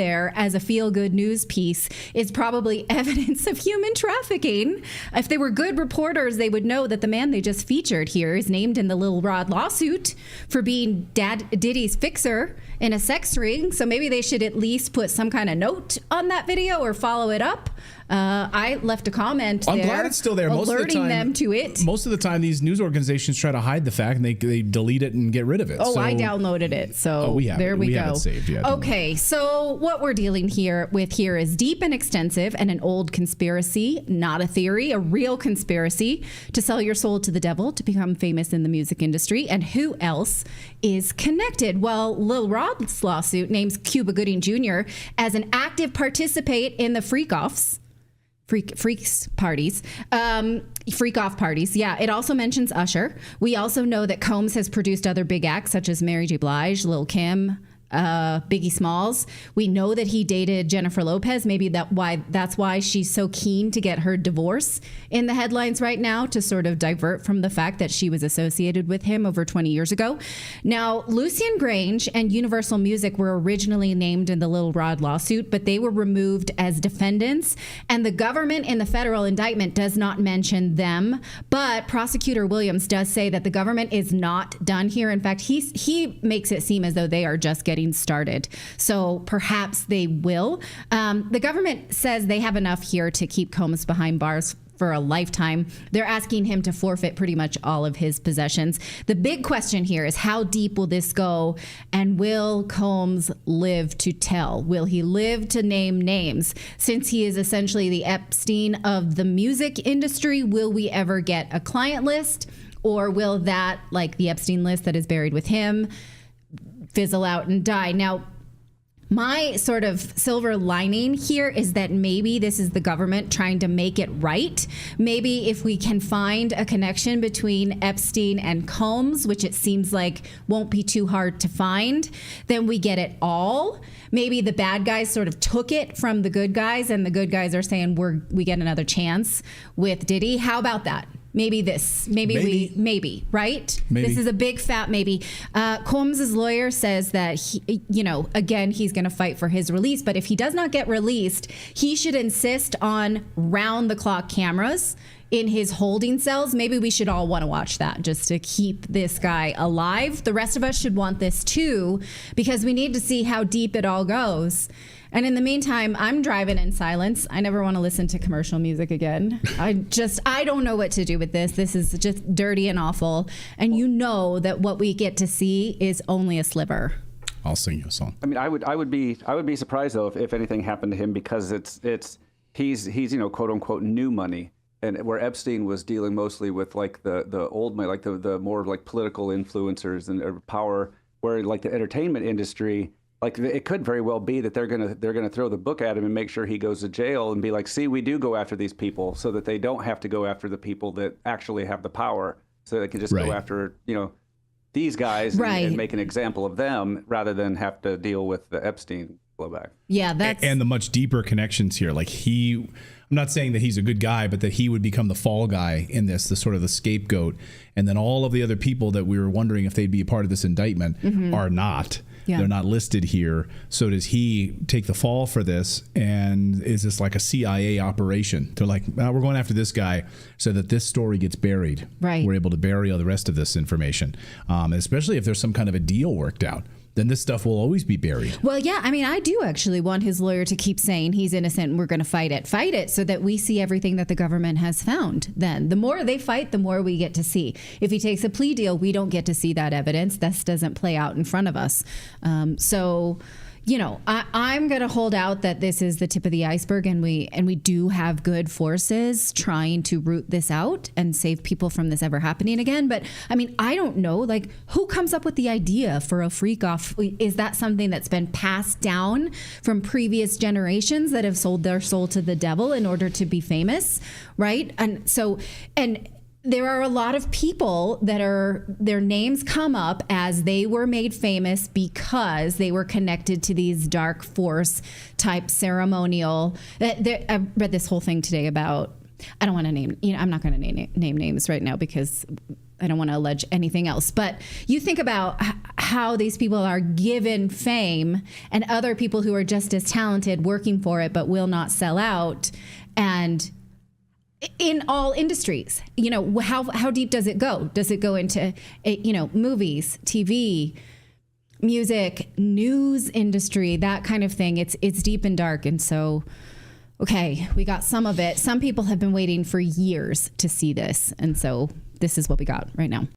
there as a feel-good news piece is probably evidence of human trafficking. If they were good reporters, they would know that the man they just featured here is named in the Lil Rod lawsuit for being Diddy's fixer in a sex ring. So maybe they should at least put some kind of note on that video or follow it up. I left a comment I'm glad it's still there. Alerting them to it. Most of the time, these news organizations try to hide the fact and they delete it and get rid of it. Oh, so, I downloaded it. So we have it saved yet. Okay, so what we're dealing with here is deep and extensive and an old conspiracy, not a theory, a real conspiracy to sell your soul to the devil to become famous in the music industry. And who else is connected? Well, Lil Rod's lawsuit names Cuba Gooding Jr. as an active participant in the freak-off parties. Yeah, it also mentions Usher. We also know that Combs has produced other big acts such as Mary J. Blige, Lil Kim, Biggie Smalls. We know that he dated Jennifer Lopez. Maybe that's why she's so keen to get her divorce in the headlines right now, to sort of divert from the fact that she was associated with him over 20 years ago. Now, Lucian Grange and Universal Music were originally named in the Lil Rod lawsuit, but they were removed as defendants, and the government in the federal indictment does not mention them. But Prosecutor Williams does say that the government is not done here. In fact, he makes it seem as though they are just getting started. So perhaps they will. The government says they have enough here to keep Combs behind bars for a lifetime. They're asking him to forfeit pretty much all of his possessions. The big question here is, how deep will this go? And will Combs live to tell? Will he live to name names? Since he is essentially the Epstein of the music industry, will we ever get a client list? Or will that, like the Epstein list that is buried with him, fizzle out and die? Now, my sort of silver lining here is that maybe this is the government trying to make it right. Maybe if we can find a connection between Epstein and Combs, which it seems like won't be too hard to find, then we get it all. Maybe the bad guys sort of took it from the good guys, and the good guys are saying we get another chance with Diddy. How about that? Maybe, right? Maybe. This is a big fat maybe. Combs' lawyer says that he's going to fight for his release, but if he does not get released, he should insist on round-the-clock cameras in his holding cells. Maybe we should all want to watch that just to keep this guy alive. The rest of us should want this too, because we need to see how deep it all goes. And in the meantime, I'm driving in silence. I never want to listen to commercial music again. I don't know what to do with this. This is just dirty and awful. And you know that what we get to see is only a sliver. I'll sing you a song. I mean, I would be surprised though if anything happened to him, because he's quote unquote new money. And where Epstein was dealing mostly with like the old money, like the more like political influencers and power, where like the entertainment industry, like it could very well be that they're gonna throw the book at him and make sure he goes to jail and be like, see, we do go after these people, so that they don't have to go after the people that actually have the power, so they can just go after these guys and make an example of them, rather than have to deal with the Epstein blowback. Yeah, and the much deeper connections here. Like I'm not saying that he's a good guy, but that he would become the fall guy in this, the sort of the scapegoat, and then all of the other people that we were wondering if they'd be a part of this indictment are not. Yeah. They're not listed here. So does he take the fall for this? And is this like a CIA operation? They're like, we're going after this guy so that this story gets buried. Right. We're able to bury all the rest of this information, especially if there's some kind of a deal worked out. Then this stuff will always be buried. Well, yeah, I mean, I do actually want his lawyer to keep saying he's innocent and we're going to fight it so that we see everything that the government has found. Then the more they fight, the more we get to see. If he takes a plea deal, we don't get to see that evidence. This doesn't play out in front of us. I'm going to hold out that this is the tip of the iceberg, and we do have good forces trying to root this out and save people from this ever happening again. But I mean, I don't know, like, who comes up with the idea for a freak off? Is that something that's been passed down from previous generations that have sold their soul to the devil in order to be famous, right? And there are a lot of people that their names come up as they were made famous because they were connected to these dark force type ceremonial. I read this whole thing today about I don't want to name, I'm not going to name names right now because I don't want to allege anything else. But you think about how these people are given fame and other people who are just as talented working for it but will not sell out. And in all industries, how deep does it go? Does it go into, movies, TV, music, news industry, that kind of thing? It's deep and dark. And so, okay, we got some of it. Some people have been waiting for years to see this. And so this is what we got right now.